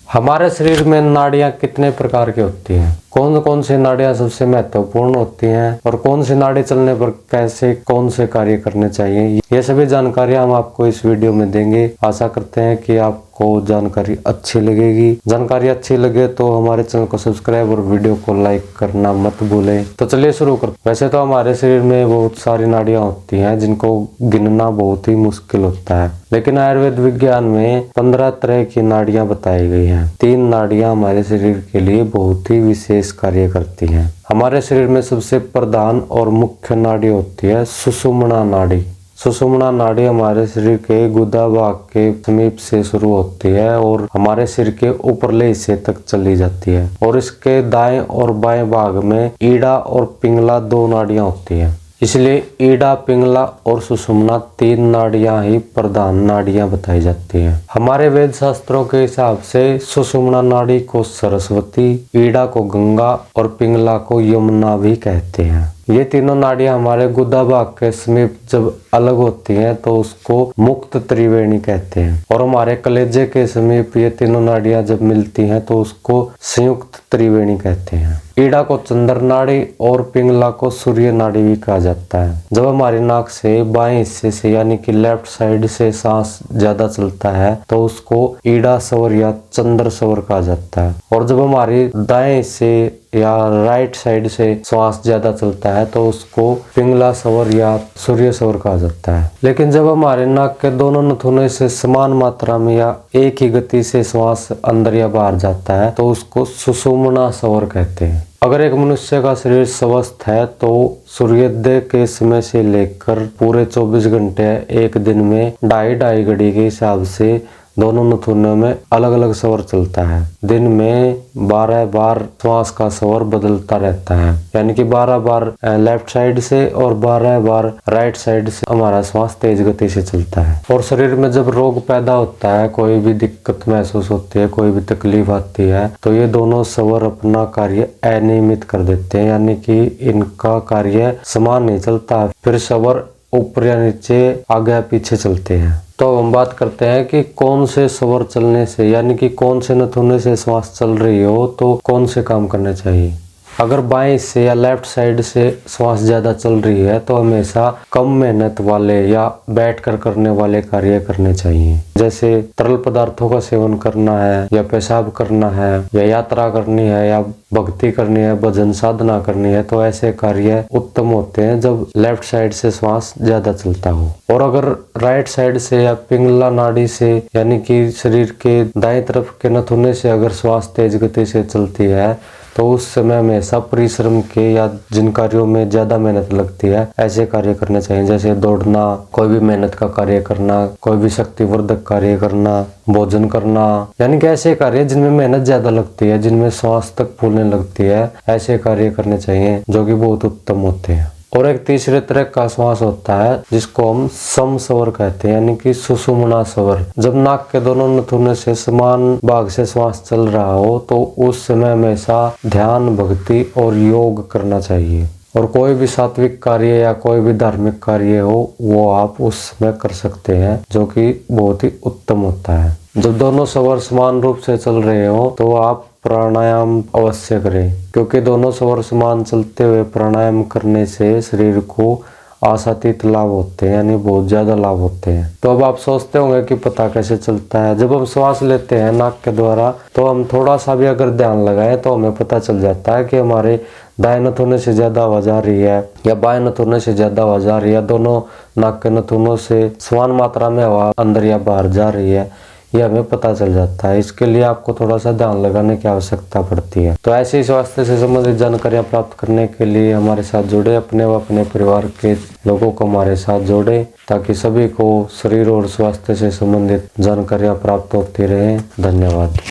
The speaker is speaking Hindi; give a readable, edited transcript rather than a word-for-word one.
हमारे शरीर में नाड़ियां कितने प्रकार की होती हैं, कौन कौन सी नाड़ियां सबसे महत्वपूर्ण होती हैं और कौन सी नाड़ी चलने पर कैसे कौन से कार्य करने चाहिए, ये सभी जानकारियां हम आपको इस वीडियो में देंगे। आशा करते हैं कि आपको जानकारी अच्छी लगेगी। जानकारी अच्छी लगे तो हमारे चैनल को सब्सक्राइब और वीडियो को लाइक करना मत भूलें। तो चलिए शुरू करते। वैसे तो हमारे शरीर में बहुत सारी नाड़ियां होती हैं जिनको गिनना बहुत ही मुश्किल होता है, लेकिन आयुर्वेद विज्ञान में 15 तरह की नाड़ियां बताई गई हैं। 3 नाड़ियां हमारे शरीर के लिए बहुत ही विशेष कार्य करती हैं। हमारे शरीर में सबसे प्रधान और मुख्य नाड़ी होती है सुषुम्ना नाड़ी। सुषुम्ना नाड़ी हमारे शरीर के गुदा भाग के समीप से शुरू होती है और हमारे सिर के ऊपरले हिस्से तक चली जाती है और इसके दाएं और बाएं भाग में ईड़ा और पिंगला 2 नाड़ियां होती हैं। इसलिए ईड़ा, पिंगला और सुषुम्ना 3 नाड़ियां ही प्रधान नाड़ियां बताई जाती हैं। हमारे वेद शास्त्रों के हिसाब से सुषुम्ना नाड़ी को सरस्वती, ईड़ा को गंगा और पिंगला को यमुना भी कहते हैं। ये तीनों नाड़ियां हमारे गुदा भाग के समीप जब अलग होती हैं तो उसको मुक्त त्रिवेणी कहते हैं और हमारे कलेजे के समीप ये तीनों नाड़ियां जब मिलती हैं तो उसको संयुक्त त्रिवेणी कहते हैं। ईड़ा को चंद्र नाड़ी और पिंगला को सूर्य नाड़ी भी कहा जाता है। जब हमारी नाक से बाएं हिस्से से यानी कि लेफ्ट साइड से सांस ज्यादा चलता है तो उसको ईड़ा स्वर या चंद्र स्वर कहा जाता है और जब हमारी दाएं हिस्से या राइट साइड से श्वास ज्यादा चलता है तो उसको पिंगला स्वर या सूर्य स्वर कहा जाता है। लेकिन जब हमारे नाक के दोनों नथुने से समान मात्रा में या एक ही गति से श्वास अंदर या बाहर जाता है तो उसको सुषुम्ना स्वर कहते हैं। अगर एक मनुष्य का शरीर स्वस्थ है तो सूर्योदय के समय से लेकर पूरे 24 घंटे एक दिन में 2.5 घड़ी के हिसाब से दोनों नथुनों में अलग अलग स्वर चलता है। दिन में 12 बार श्वास का स्वर बदलता रहता है, यानी कि 12 बार लेफ्ट साइड से और 12 बार राइट साइड से हमारा श्वास तेज गति से चलता है। और शरीर में जब रोग पैदा होता है, कोई भी दिक्कत महसूस होती है, कोई भी तकलीफ आती है तो ये दोनों स्वर अपना कार्य अनियमित कर देते हैं, यानी कि इनका कार्य समान नहीं चलता। फिर स्वर ऊपर या नीचे, आगे या पीछे चलते हैं। तो हम बात करते हैं कि कौन से स्वर चलने से, यानी कि कौन से नथुने से श्वास चल रही हो तो कौन से काम करने चाहिए। अगर बाएं हिस्से या लेफ्ट साइड से श्वास ज्यादा चल रही है तो हमेशा कम मेहनत वाले या बैठकर करने वाले कार्य करने चाहिए, जैसे तरल पदार्थों का सेवन करना है या पेशाब करना है या यात्रा करनी है या भक्ति करनी है, भजन साधना करनी है, तो ऐसे कार्य उत्तम होते हैं जब लेफ्ट साइड से श्वास ज्यादा चलता हो। और अगर राइट साइड से या पिंगला नाड़ी से यानी कि शरीर के दाएं तरफ के नथुने से अगर श्वास तेज गति से चलती है तो उस समय हमेशा परिश्रम के या जिन कार्यों में ज्यादा मेहनत लगती है ऐसे कार्य करने चाहिए, जैसे दौड़ना, कोई भी मेहनत का कार्य करना, कोई भी शक्तिवर्धक कार्य करना, भोजन करना, यानी कि ऐसे कार्य जिनमें मेहनत ज्यादा लगती है, जिनमें श्वास तक फूलने लगती है, ऐसे कार्य करने चाहिए जो कि बहुत उत्तम होते हैं। और एक तीसरे तरह का श्वास होता है जिसको हम सम स्वर कहते हैं, यानी कि सुषुम्ना स्वर। जब नाक के दोनों नथुने से समान भाग से श्वास चल रहा हो तो उस समय हमेशा ध्यान, भक्ति और योग करना चाहिए और कोई भी सात्विक कार्य या कोई भी धार्मिक कार्य हो वो आप उस समय कर सकते हैं, जो कि बहुत ही उत्तम होता है। जब दोनों स्वर समान रूप से चल रहे हो तो आप प्राणायाम अवश्य करें, क्योंकि दोनों स्वर समान चलते हुए प्राणायाम करने से शरीर को आशातीत लाभ होते हैं, यानी बहुत ज्यादा लाभ होते हैं। तो अब आप सोचते होंगे कि पता कैसे चलता है। जब हम श्वास लेते हैं नाक के द्वारा तो हम थोड़ा सा भी अगर ध्यान लगाएं तो हमें पता चल जाता है कि हमारे दाएं नथुने से ज्यादा आवाज आ रही है या बाएं नथुने से ज्यादा आवाज आ रही है, दोनों नाक के नथुनों से समान मात्रा में हवा अंदर या बाहर जा रही है, ये हमें पता चल जाता है। इसके लिए आपको थोड़ा सा ध्यान लगाने की आवश्यकता पड़ती है। तो ऐसी स्वास्थ्य से संबंधित जानकारियां प्राप्त करने के लिए हमारे साथ जुड़े, अपने व अपने परिवार के लोगों को हमारे साथ जोड़े, ताकि सभी को शरीर और स्वास्थ्य से संबंधित जानकारियां प्राप्त होती रहे। धन्यवाद।